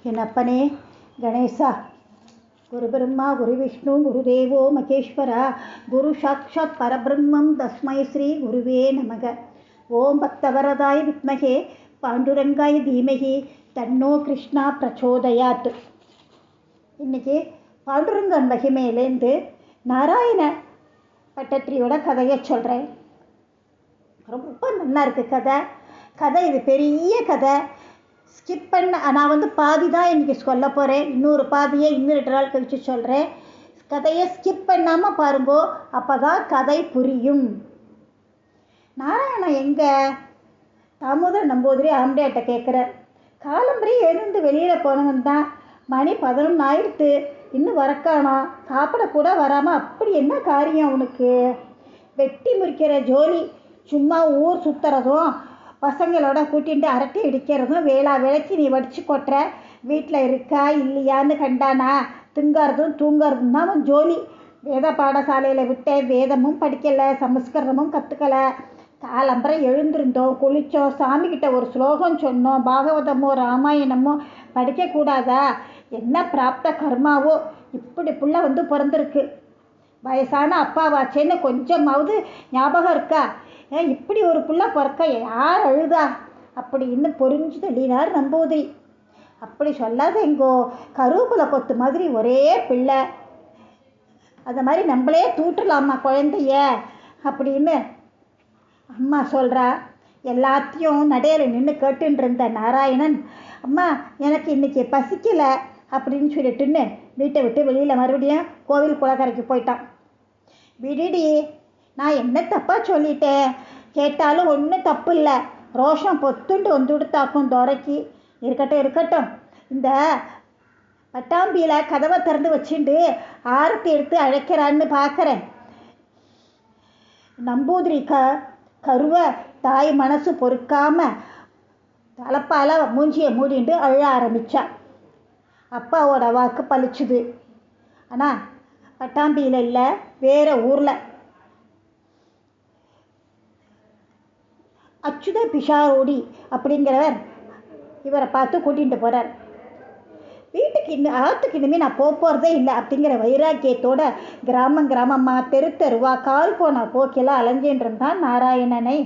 என் அப்பனே கணேசா, குரு பிரம்மா குரு விஷ்ணு குருதேவோ மகேஸ்வரா, குரு சாட்சாத் பரபிரம்மம் தஸ்மை ஸ்ரீ குருவே நமக. ஓம் பக்தவரதாய் வித்மகே பாண்டுரங்காய் தீமகி தன்னோ கிருஷ்ணா பிரச்சோதயாத். இன்னைக்கு பாண்டுரங்கன் மகிமையிலேருந்து நாராயண பட்டத்திரியோட கதையை சொல்கிறேன். ரொம்ப நல்லா இருக்குது கதை. இது பெரிய கதை. ஸ்கிப் பண்ண நான் பாதி தான் இன்றைக்கி சொல்ல போகிறேன். இன்னொரு பாதியை இன்னும் 2 நாள் கழித்து சொல்கிறேன். கதையை ஸ்கிப் பண்ணாமல் பாருங்கோ, அப்போ தான் கதை புரியும். நாராயணன் எங்கே? தாமோதர நம்பூதிரி ஆம்படியாட்ட கேட்குறார். காலம்பரி எழுந்து வெளியில் போனவன் தான். மணி 11 ஆயிடுத்து, இன்னும் வரக்கானா, சாப்பிடக்கூட வராமல் அப்படி என்ன காரியம் அவனுக்கு? வெட்டி முறிக்கிற ஜோலி, சும்மா ஊர் சுற்றுறதும் பசங்களோட கூட்டிகிட்டு அரட்டை அடிக்கிறதும், வேலைக்கு நீ வடித்து கொட்டுற, வீட்டில் இருக்கா இல்லையான்னு கண்டானா, திங்கிறதும் தூங்கிறதும் தான் அவன் ஜோலி. வேத பாடசாலையில் விட்டேன், வேதமும் படிக்கலை, சமஸ்கிருதமும் கற்றுக்கலை. காலம்பரை எழுந்திருந்தோம், குளித்தோம், சாமிக்கிட்ட ஒரு ஸ்லோகம் சொன்னோம், பாகவதமோ ராமாயணமோ படிக்கக்கூடாதா? என்ன பிராப்த கர்மாவோ இப்படி புள்ள பிறந்திருக்கு. வயசான அப்பாவாச்சேன்னு கொஞ்சமாவது ஞாபகம் இருக்கா? இப்படி ஒரு புள்ள பிறக்க யார் அழுதா அப்படின்னு பொறிஞ்சு தள்ளினார் நம்பூதிரி. அப்படி சொல்லாத எங்கோ, கருவேப்பிலை கொத்து மாதிரி ஒரே பிள்ளை, அந்த மாதிரி நம்மளே தூட்டலாமா குழந்தைய அப்படின்னு அம்மா சொல்கிறா. எல்லாத்தையும் நடையில் நின்று கேட்டுன்னு இருந்த நாராயணன், அம்மா எனக்கு இன்றைக்கி பசிக்கலை அப்படின்னு சொல்லிட்டுன்னு வீட்டை விட்டு வெளியில் மறுபடியும் கோவில் குளக்கரைக்கு போயிட்டான். விடுடி, நான் என்ன தப்பாக சொல்லிட்டேன்? கேட்டாலும் ஒன்றும் தப்பு இல்லை. ரோஷம் பொத்துண்டு வந்துடுத்தாக்கும் துறைக்கு. இருக்கட்டும், இந்த பட்டாம்பியில் கதவை திறந்து வச்சுட்டு ஆரத்தி எடுத்து அழைக்கிறான்னு பார்க்குறேன். நம்பூதிரி கருவை தாய் மனசு பொறுக்காமல் தலைப்பால் மூஞ்சியை மூடிட்டு அழ ஆரம்பித்தா. அப்பாவோட வாக்கு பழிச்சுது. ஆனால் பட்டாம்பியில் இல்லை, வேறு ஊரில். அச்சுத பிஷாரோடி அப்படிங்கிறவர் இவரை பார்த்து கூட்டிகிட்டு போகிறார். வீட்டுக்கு ஆற்றுக்கு இனிமேல் நான் போகிறதே இல்லை அப்படிங்கிற வைராக்கியத்தோட கிராமமாக தெருவா கால் போன போக்கெல்லாம் அலைஞ்சின்னு இருந்தான் நாராயணனை.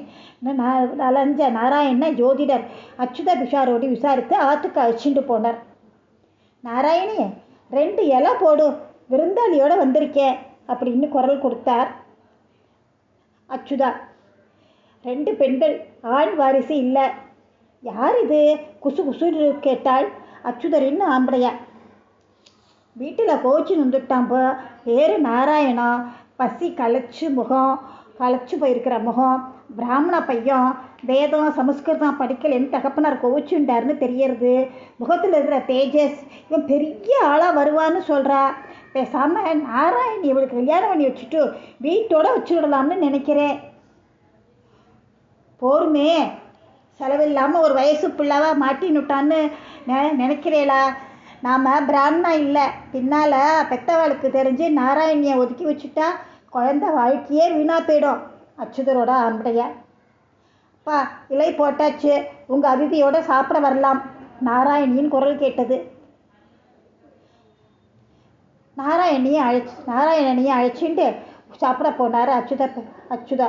அலைஞ்ச நாராயணனை ஜோதிடர் அச்சுத பிஷாரோடி விசாரித்து ஆற்றுக்கு அழைச்சிட்டு போனார். நாராயணி, 2 இலை போடு, விருந்தாளியோடு வந்திருக்கேன் அப்படின்னு குரல் கொடுத்தார் அச்சுதா. 2 பெண்கள், ஆண் வாரிசு இல்லை. யார் இது? குசுன்னு கேட்டாள் அச்சுதரின் ஆம்படையா. வீட்டில் கோச்சு வந்துட்டாம்போ. பேர் நாராயணா. பசி களைச்சு போயிருக்கிற முகம். பிராமண பையன், வேதம் சமஸ்கிருதம் படிக்கலைன்னு தகப்பனார் கோச்சுண்டார்னு தெரியறது. முகத்தில் இருக்கிற தேஜஸ், இவன் பெரிய ஆளாக வருவான்னு சொல்கிறா. பேசாமல் நாராயணி இவளுக்கு கல்யாணம் பண்ணி வச்சுட்டு வீட்டோடு வச்சுடலாம்னு நினைக்கிறேன். போருமே, செலவில்லாமல் ஒரு வயசு பிள்ளாவா மாட்டினுட்டான்னு நினைக்கிறேளா? நாம் பிராமணா இல்லை, பின்னால் பெத்தவாளுக்கு தெரிஞ்சு நாராயணியை ஒதுக்கி வச்சுட்டா குழந்தை வாழ்க்கையே வீணாக போயிடும். அச்சுதரோட ஆம்படைய. அப்பா, இலை போட்டாச்சு, உங்கள் அதிதியோடு சாப்பிட வரலாம் நாராயணியின் குரல் கேட்டது. நாராயணனையும் அழைச்சிட்டு சாப்பிட போனார் அச்சுதா.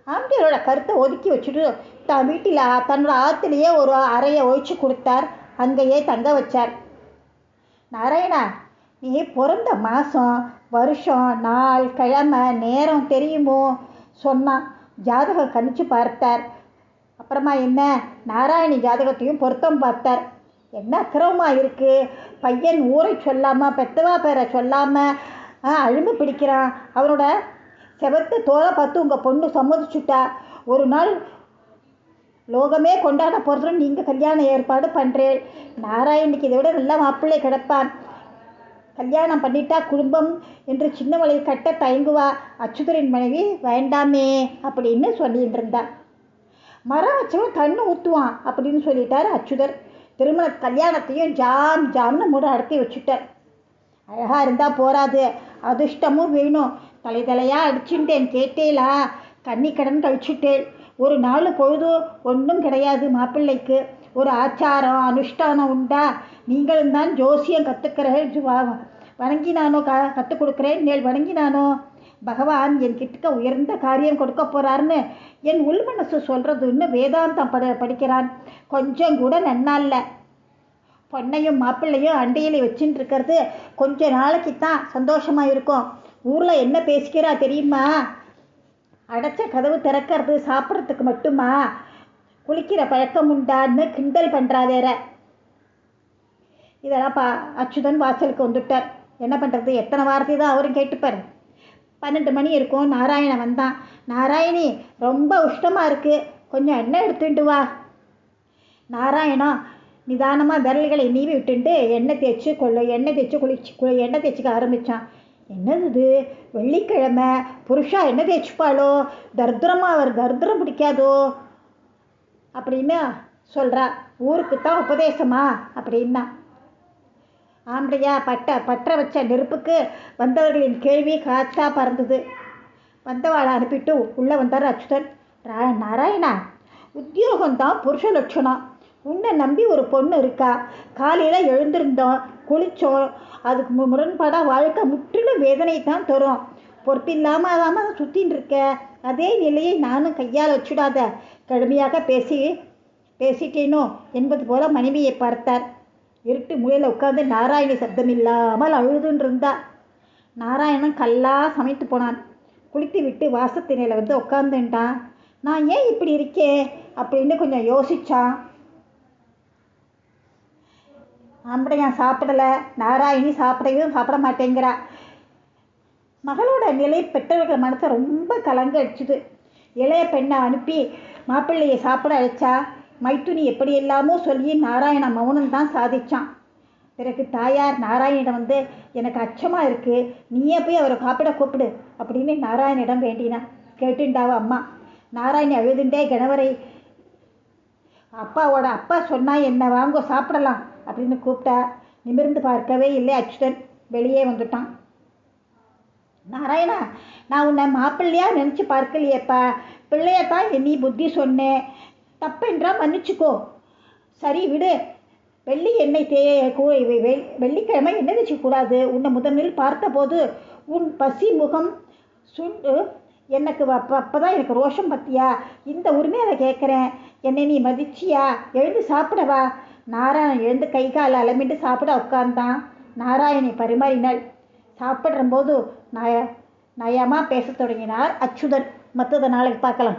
ஆம்படியரோட கருத்தை ஒதுக்கி வச்சுட்டு தான் வீட்டில் தன்னோட ஆற்றுலேயே ஒரு அறையை ஒழிச்சு கொடுத்தார். அங்கேயே தங்க வச்சார். நாராயணா, நீ பிறந்த மாதம் வருஷம் நாள் கிழமை நேரம் தெரியுமோ சொன்னான். ஜாதகம் கணிச்சு பார்த்தார். அப்புறமா என்ன, நாராயணி ஜாதகத்தையும் பொருத்தம் பார்த்தார். என்ன அக்கிரமமாக இருக்குது? பையன் ஊரை சொல்லாமல், பெத்தவா பேரை சொல்லாமல் அழும்பு பிடிக்கிறான். அவனோட செவத்து தோலை பார்த்து உங்கள் பொண்ணு சம்மதிச்சுட்டா. ஒரு நாள் லோகமே கொண்டாட போகிறதுன்னு நீங்கள் கல்யாண ஏற்பாடு பண்ணுறேன். நாராயணிக்கு இதை விட நல்ல மாப்பிள்ளை கிடப்பான். கல்யாணம் பண்ணிட்டா குடும்பம் என்று சின்னவளை கட்ட தயங்குவா. அச்சுதரின் மனைவி வேண்டாமே அப்படின்னு சொல்லிட்டு இருந்தா. மரம் வச்சவன் கண்ணு ஊற்றுவான் அப்படின்னு சொல்லிட்டார் அச்சுதர். திருமண கல்யாணத்தையும் ஜாம்னு நடத்தி வச்சுட்டார். அழகாக இருந்தால் போராது, அதிர்ஷ்டமும் வேணும். தலையாக அடிச்சுட்டேன் கேட்டேலா, கண்ணி கடன் கழிச்சுட்டேன். ஒரு நாள் பொழுது ஒன்றும் கிடையாது மாப்பிள்ளைக்கு. ஒரு ஆச்சாரம் அனுஷ்டானம் உண்டா? நீங்களும் தான் ஜோசியம் கற்றுக்கிறேன் வணங்கினானோ கற்றுக் கொடுக்குறேன் நேள் வணங்கினானோ பகவான் என்கிட்ட உயர்ந்த காரியம் கொடுக்க போகிறாருன்னு என் உள் மனசு சொல்கிறதுன்னு வேதாந்தம் படிக்கிறான். கொஞ்சம் கூட நன்னால பொண்ணையும் மாப்பிள்ளையும் அண்டையில் வச்சுட்டு இருக்கிறது கொஞ்ச நாளைக்கு தான் சந்தோஷமாக இருக்கும். ஊரில் என்ன பேசிக்கிறா தெரியுமா? அடைச்ச கதவு திறக்கிறது சாப்பிட்றதுக்கு மட்டுமா? குளிக்கிற பழக்கம் உண்டான்னு கிண்டல் பண்ணுறா வேற. இதெல்லாம் அச்சுதன் வாசலுக்கு வந்துட்டார். என்ன பண்ணுறது? எத்தனை வார்த்தை தான் அவரும் கேட்டுப்பார். 12 மணி இருக்கும். நாராயணன் வந்தான். நாராயணி, ரொம்ப உஷ்டமாக இருக்குது, கொஞ்சம் எண்ணெய் எடுத்துட்டு வா. நாராயணா நிதானமாக விரல்களை நீவி விட்டுட்டு எண்ணெய் தேய்ச்சிக்க ஆரம்பித்தான். என்னது இது? வெள்ளிக்கிழமை புருஷா எண்ணெய் தேய்ச்சிப்பாளோ? தர்திரம் பிடிக்காதோ அப்படின்னு சொல்கிறா. ஊருக்கு தான் உபதேசமா அப்படின்னா. ஆம்பளையா பற்ற வச்ச நெருப்புக்கு வந்தவர்களின் கேள்வி காற்றா பறந்தது. வந்தவாளை அனுப்பிட்டு உள்ளே வந்தார் அச்சுதன். நாராயணா, உத்தியோகம்தான் புருஷ லட்சணம். உன்னை நம்பி ஒரு பொண்ணு இருக்கா. காலையில் எழுந்திருந்தோம், குளித்தோம், அதுக்கு முரண்பாடாக வாழ்க்கை முற்றிலும் வேதனை தான் தரும். பொறுப்பில்லாமல் அதாமல் சுற்றின்னு இருக்க. அதே நிலையை நானும் கையால் வச்சுடாத. கடுமையாக பேசிட்டேனோ என்பது போல மனைவியை பார்த்தார். இருட்டு மூலையில் உட்காந்து நாராயணி சப்தம் இல்லாமல் அழுதுன்னு இருந்தா. நாராயணன் கல்லா சமைத்து போனான். குளித்து விட்டு வாசத்தினையில் வந்து உட்காந்துட்டான். நான் ஏன் இப்படி இருக்கேன் அப்படின்னு கொஞ்சம் யோசித்தான். ஆம்படையான் சாப்பிடலை, நாராயணி சாப்பிட மாட்டேங்கிறா. மகளோட நிலை பெற்றவர்கள் மனசை ரொம்ப கலங்க அடிச்சுது. இளைய பெண்ணை அனுப்பி மாப்பிள்ளையை சாப்பிட அழைச்சா. மைத்துனி எப்படியெல்லாமோ சொல்லி நாராயண மௌனம்தான் சாதிச்சான். பிறகு தாயார் நாராயணிடம் வந்து, எனக்கு அச்சமாக இருக்குது, நீயே போய் அவரை சாப்பிட கூப்பிடு அப்படின்னு நாராயணிடம் வேண்டினான். கேட்டுண்டாவ அம்மா. நாராயணி அழுதுண்டே கணவரை, அப்பா சொன்னா என்ன வாங்கோ சாப்பிடலாம் அப்படின்னு கூப்பிட்டா. நிமிர்ந்து பார்க்கவே இல்லை அச்சுதன். வெளியே வந்துட்டான். நாராயணா, நான் உன்னை மாப்பிள்ளையா நினச்சி பார்க்கலையேப்பா. பிள்ளையத்தான் நீ புத்தி சொன்னேன். தப்பென்றா மன்னிச்சுக்கோ. சரி விடு. வெள்ளிக்கிழமை எண்ணெய் தேய்ச்சிக்கூடாது. உன்னை முதலில் பார்த்தபோது உன் பசி முகம் சுண்டு எனக்கு அப்போதான் எனக்கு ரோஷம் பத்தியா. இந்த உரிமையை கேட்குறேன். என்னை நீ மதிச்சியா? எழுந்து சாப்பிடவா. நாராயணன் எழுந்து கை காலை அலமிட்டு சாப்பிட உட்கார்ந்தான். நாராயணி பரிமாறினாள். சாப்பிட்றம்போது நயமாக பேச தொடங்கினார் அச்சுதன். மற்றதை நாளைக்கு பார்க்கலாம்.